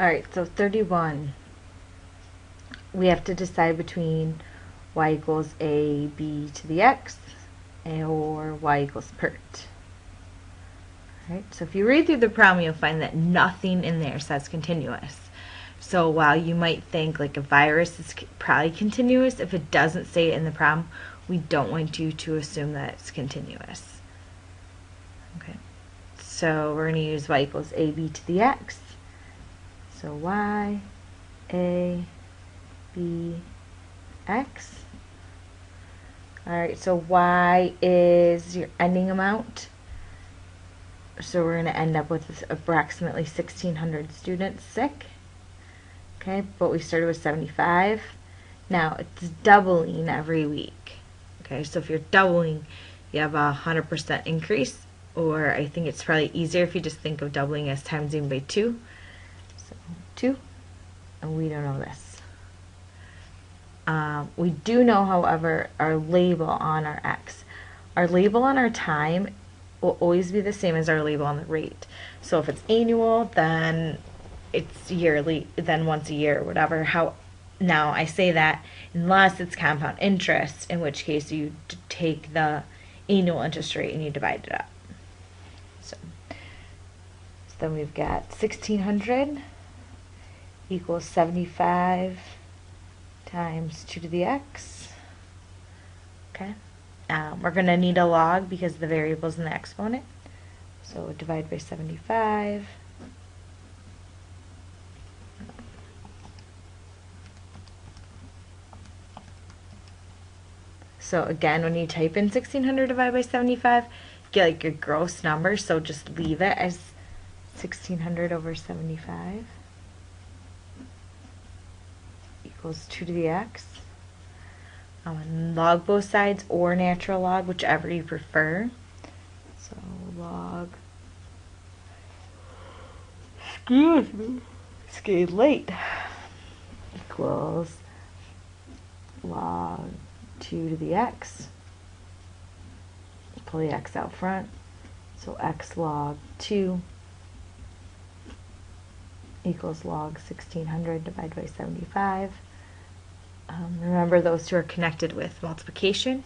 Alright, so 31. We have to decide between y equals ab to the x or y equals pert. Alright, so if you read through the problem, you'll find that nothing in there says continuous. So while you might think like a virus is probably continuous, if it doesn't say it in the problem, we don't want you to assume that it's continuous. Okay, so we're going to use y equals ab to the x. So y, a, b, x. Alright, so y is your ending amount. So we're going to end up with approximately 1,600 students sick. Okay, but we started with 75. Now it's doubling every week. Okay, so if you're doubling, you have a 100% increase, or I think it's probably easier if you just think of doubling as timesing by 2. So 2, and we don't know this. We do know, however, our label on our x. Our label on our time will always be the same as our label on the rate. So if it's annual, then it's yearly, then once a year or whatever. Now I say that unless it's compound interest, in which case you take the annual interest rate and you divide it up. So then we've got 1,600 equals 75 times 2 to the x. Okay. We're going to need a log because the variable's in the exponent. So divide by 75. So again, when you type in 1,600 divided by 75, you get like your gross number, so just leave it as 1,600 over 75 equals 2 to the x. Log both sides or natural log, whichever you prefer. So log, excuse me, it's getting late, equals log 2 to the x. Pull the x out front, so x log 2 equals log 1,600 divided by 75. Remember, those two are connected with multiplication.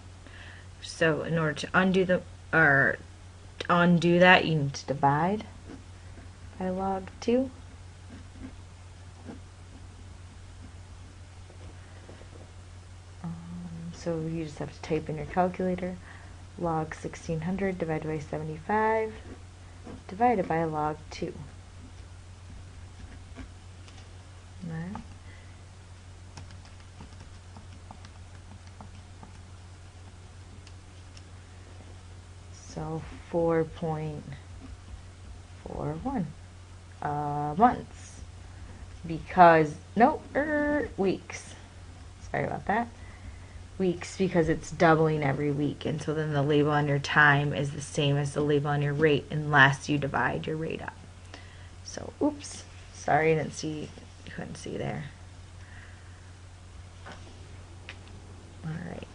So in order to undo that, you need to divide by log 2. So you just have to type in your calculator, log 1,600 divided by 75 divided by log 2. Right. So 4.41 months, because weeks. Sorry about that. Weeks, because it's doubling every week, and so then the label on your time is the same as the label on your rate unless you divide your rate up. So oops, sorry, you couldn't see there. Alright,